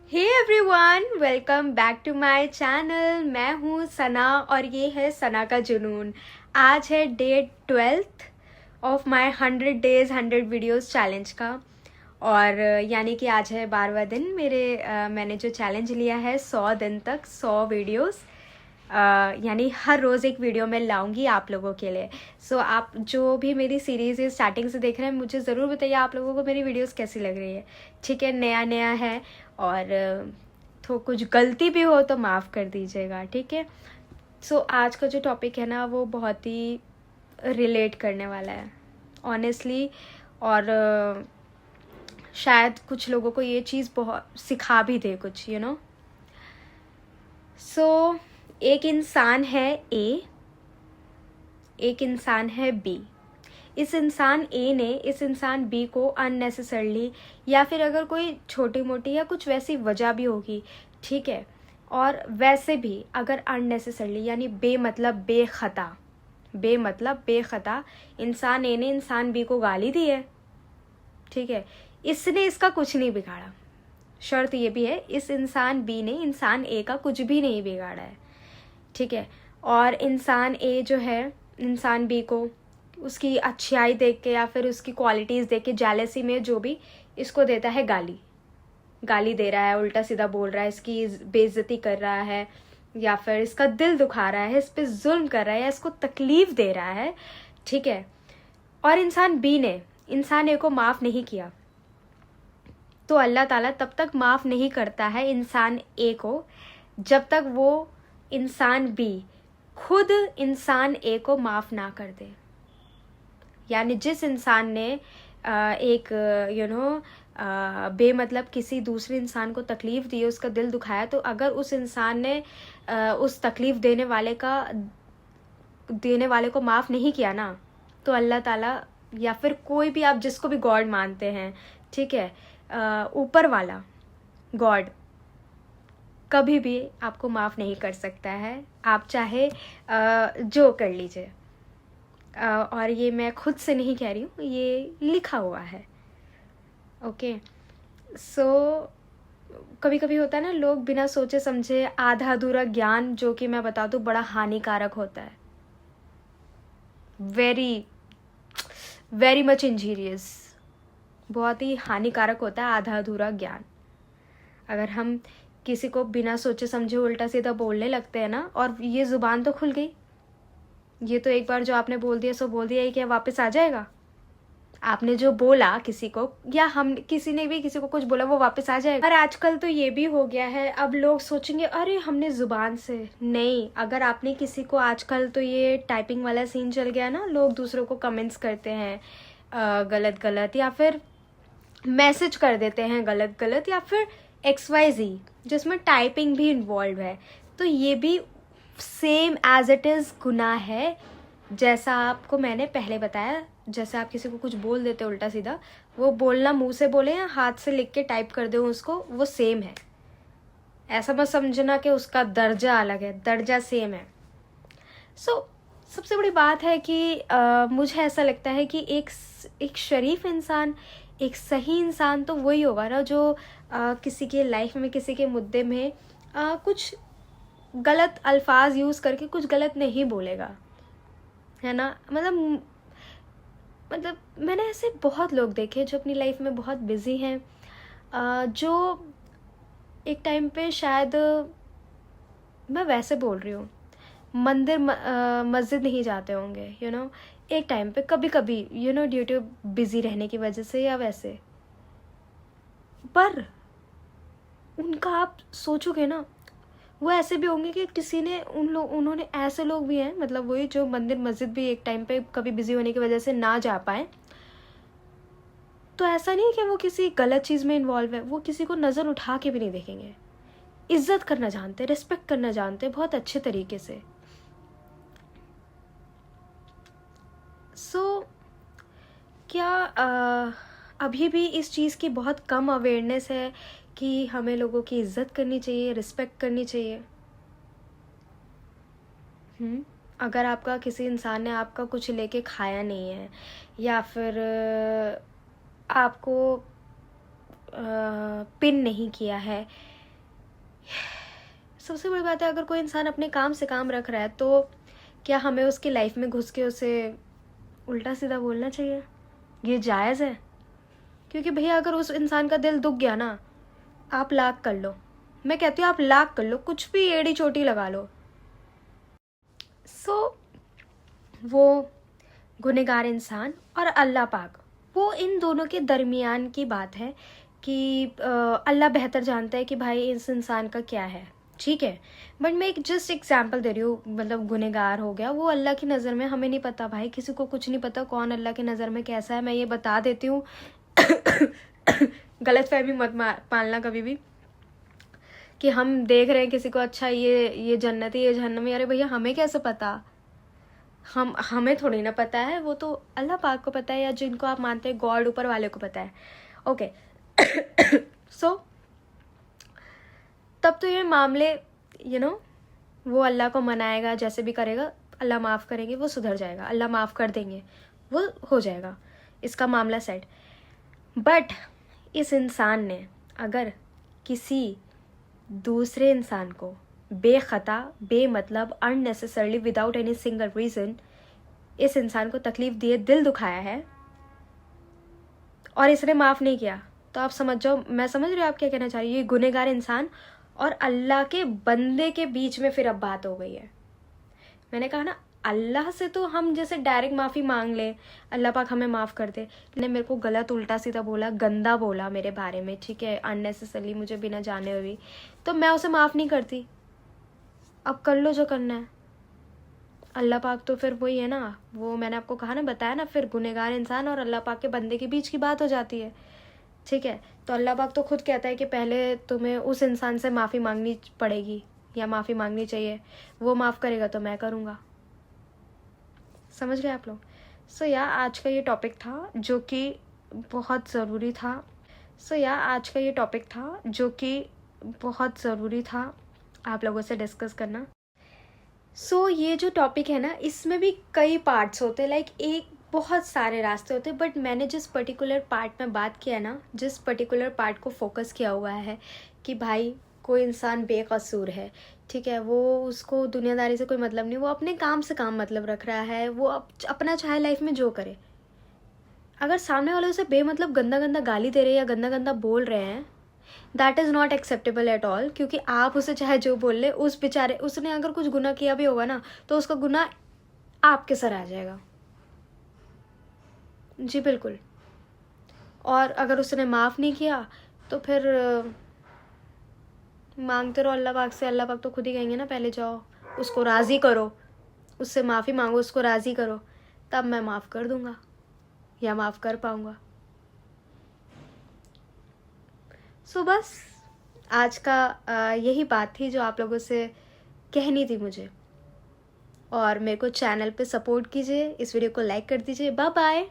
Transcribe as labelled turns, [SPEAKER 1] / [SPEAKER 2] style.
[SPEAKER 1] Hey everyone, welcome back to my channel. मैं हूँ सना और ये है सना का जुनून। आज है day 12th of my 100 days 100 videos challenge का। और यानी कि आज है 12वां दिन मैंने जो चैलेंज लिया है 100 दिन तक 100 वीडियोस। यानी हर रोज़ एक वीडियो मैं लाऊंगी आप लोगों के लिए। सो आप जो भी मेरी सीरीज़ स्टार्टिंग से देख रहे हैं, मुझे ज़रूर बताइए आप लोगों को मेरी वीडियोस कैसी लग रही है। ठीक है, नया नया है और तो कुछ गलती भी हो तो माफ़ कर दीजिएगा, ठीक है। सो आज का जो टॉपिक है ना, वो बहुत ही रिलेट करने वाला है ऑनेस्टली। और शायद कुछ लोगों को ये चीज़ बहुत सिखा भी दे कुछ, यू नो। सो एक इंसान है ए, एक इंसान है बी। इस इंसान ए ने इस इंसान बी को अननेसेसरली, या फिर अगर कोई छोटी मोटी या कुछ वैसी वजह भी होगी, ठीक है, और वैसे भी अगर अननेसेसरली यानी बेखता इंसान ए ने इंसान बी को गाली दी है, ठीक है। इसने इसका कुछ नहीं बिगाड़ा। शर्त ये भी है, इस इंसान बी ने इंसान ए का कुछ भी नहीं बिगाड़ा है, ठीक है। और इंसान ए जो है इंसान बी को उसकी अच्छाई देख के या फिर उसकी क्वालिटीज़ देख के जेलेसी में जो भी इसको देता है गाली दे रहा है, उल्टा सीधा बोल रहा है, इसकी बेइज्जती कर रहा है, या फिर इसका दिल दुखा रहा है, इस पर जुल्म कर रहा है, या इसको तकलीफ दे रहा है, ठीक है। और इंसान बी ने इंसान ए को माफ़ नहीं किया, तो अल्लाह ताला तब तक माफ़ नहीं करता है इंसान ए को जब तक वो इंसान बी खुद इंसान ए को माफ़ ना कर दे। यानी जिस इंसान ने एक बेमतलब किसी दूसरे इंसान को तकलीफ़ दी, उसका दिल दुखाया, तो अगर उस इंसान ने उस तकलीफ़ देने वाले को माफ़ नहीं किया ना, तो अल्लाह ताला या फिर कोई भी आप जिसको भी गॉड मानते हैं, ठीक है, ऊपर वाला गॉड कभी भी आपको माफ़ नहीं कर सकता है, आप चाहे जो कर लीजिए। और ये मैं खुद से नहीं कह रही हूँ, ये लिखा हुआ है, ओके। सो कभी कभी होता है ना, लोग बिना सोचे समझे आधा अधूरा ज्ञान, जो कि मैं बता दूँ बड़ा हानिकारक होता है, वेरी वेरी मच इंजीरियस, बहुत ही हानिकारक होता है आधा अधूरा ज्ञान। अगर हम किसी को बिना सोचे समझे उल्टा सीधा बोलने लगते हैं ना, और ये ज़ुबान तो खुल गई, ये तो एक बार जो आपने बोल दिया सो बोल दिया, ये क्या वापस आ जाएगा? आपने जो बोला किसी को, या हम किसी ने भी किसी को कुछ बोला, वो वापस आ जाएगा? और आजकल तो ये भी हो गया है, अब लोग सोचेंगे अरे हमने ज़ुबान से नहीं, अगर आपने किसी को, आजकल तो ये टाइपिंग वाला सीन चल गया ना, लोग दूसरों को कमेंट्स करते हैं गलत गलत, या फिर मैसेज कर देते हैं गलत गलत, या फिर XYZ जिसमें टाइपिंग भी इन्वॉल्व है, तो ये भी सेम एज इट इज़ गुनाह है। जैसा आपको मैंने पहले बताया, जैसे आप किसी को कुछ बोल देते उल्टा सीधा, वो बोलना मुंह से बोले या हाथ से लिख के टाइप कर दे उसको, वो सेम है। ऐसा मत समझना कि उसका दर्जा अलग है, दर्जा सेम है। सबसे बड़ी बात है कि मुझे ऐसा लगता है कि एक शरीफ इंसान, एक सही इंसान तो वही होगा ना जो किसी के लाइफ में, किसी के मुद्दे में कुछ गलत अल्फाज यूज़ करके कुछ गलत नहीं बोलेगा, है ना। मतलब मैंने ऐसे बहुत लोग देखे जो अपनी लाइफ में बहुत बिजी हैं, जो एक टाइम पे, शायद मैं वैसे बोल रही हूँ, मंदिर मस्जिद नहीं जाते होंगे, यू नो, एक टाइम पे कभी कभी, you know, due too busy रहने की वजह से या वैसे, पर उनका आप सोचोगे ना, वो ऐसे भी होंगे कि किसी ने उन्होंने, ऐसे लोग भी हैं, मतलब वही जो मंदिर मस्जिद भी एक टाइम पे कभी बिजी होने की वजह से ना जा पाए, तो ऐसा नहीं कि वो किसी गलत चीज़ में इन्वॉल्व है, वो किसी को नज़र उठा के भी नहीं देखेंगे, इज्जत करना जानते, रिस्पेक्ट करना जानते बहुत अच्छे तरीके से। सो क्या अभी भी इस चीज़ की बहुत कम अवेयरनेस है कि हमें लोगों की इज्जत करनी चाहिए, रिस्पेक्ट करनी चाहिए। अगर आपका किसी इंसान ने आपका कुछ लेके खाया नहीं है, या फिर आपको पिन नहीं किया है, सबसे बड़ी बात है, अगर कोई इंसान अपने काम से काम रख रहा है तो क्या हमें उसकी लाइफ में घुस के उसे उल्टा सीधा बोलना चाहिए? ये जायज़ है? क्योंकि भैया अगर उस इंसान का दिल दुख गया ना, आप लाख कर लो, मैं कहती हूँ आप लाख कर लो, कुछ भी एड़ी चोटी लगा लो। सो वो गुनहगार इंसान और अल्लाह पाक, वो इन दोनों के दरमियान की बात है कि अल्लाह बेहतर जानता है कि भाई इस इंसान का क्या है, ठीक है। बट मैं एक जस्ट एग्जांपल दे रही हूँ, मतलब गुनहगार हो गया, वो अल्लाह की नज़र में, हमें नहीं पता भाई, किसी को कुछ नहीं पता कौन अल्लाह की नज़र में कैसा है। मैं ये बता देती हूँ गलतफहमी मत पालना कभी भी कि हम देख रहे हैं किसी को, अच्छा ये जन्नती ये जहन्नमी। अरे भैया हमें कैसे पता? हमें थोड़ी ना पता है, वो तो अल्लाह पाक को पता है, या जिनको आप मानते हैं गॉड ऊपर वाले को पता है। ओके सो तब तो ये मामले वो अल्लाह को मनाएगा, जैसे भी करेगा, अल्लाह माफ़ करेंगे, वो सुधर जाएगा, अल्लाह माफ़ कर देंगे, वो हो जाएगा, इसका मामला सेट। बट इस इंसान ने अगर किसी दूसरे इंसान को बेखता, बेमतलब, unnecessarily, without any single reason इस इंसान को तकलीफ दिए, दिल दुखाया है, और इसने माफ़ नहीं किया, तो आप समझ जाओ, मैं समझ रही हूँ आप क्या कहना चाह रही है। ये गुनहगार इंसान और अल्लाह के बंदे के बीच में फिर अब बात हो गई है। मैंने कहा ना, अल्लाह से तो हम जैसे डायरेक्ट माफ़ी मांग ले, अल्लाह पाक हमें माफ़ कर दे। ने मेरे को गलत उल्टा सीधा बोला, गंदा बोला मेरे बारे में, ठीक है, अननेसेसरली, मुझे बिना जाने हुए, तो मैं उसे माफ़ नहीं करती। अब कर लो जो करना है। अल्लाह पाक तो फिर वही है ना, वो मैंने आपको कहा ना, बताया ना, फिर गुनहगार इंसान और अल्लाह पाक के बंदे के बीच की बात हो जाती है, ठीक है। तो अल्लाह पाक तो खुद कहता है कि पहले तुम्हें उस इंसान से माफ़ी मांगनी पड़ेगी या माफ़ी मांगनी चाहिए, वो माफ़ करेगा तो मैं करूँगा। समझ गए आप लोग? सो आज का ये टॉपिक था जो कि बहुत ज़रूरी था। आप लोगों से डिस्कस करना। ये जो टॉपिक है ना, इसमें भी कई पार्ट्स होते हैं, लाइक एक बहुत सारे रास्ते होते हैं, बट मैंने जिस पर्टिकुलर पार्ट में बात किया ना, जिस पर्टिकुलर पार्ट को फोकस किया हुआ है कि भाई कोई इंसान बेकसूर है, ठीक है, वो उसको दुनियादारी से कोई मतलब नहीं, वो अपने काम से काम मतलब रख रहा है, वो अपना चाहे लाइफ में जो करे। अगर सामने वाले उसे बेमतलब गंदा गंदा गाली दे रहे हैं या गंदा गंदा बोल रहे हैं, that is not acceptable at all. क्योंकि आप उसे चाहे जो बोल ले, उस बेचारे, उसने अगर कुछ गुनाह किया भी होगा ना, तो उसका गुनाह आपके सर आ जाएगा। जी बिल्कुल। और अगर उसने माफ़ नहीं किया तो फिर मांगते रहो अल्लाह पाक से। अल्लाह पाक तो खुद ही कहेंगे ना, पहले जाओ उसको राज़ी करो, उससे माफ़ी मांगो, उसको राज़ी करो, तब मैं माफ़ कर दूंगा या माफ़ कर पाऊंगा। सो बस आज का यही बात थी जो आप लोगों से कहनी थी मुझे। और मेरे को चैनल पे सपोर्ट कीजिए, इस वीडियो को लाइक कर दीजिए। Bye bye.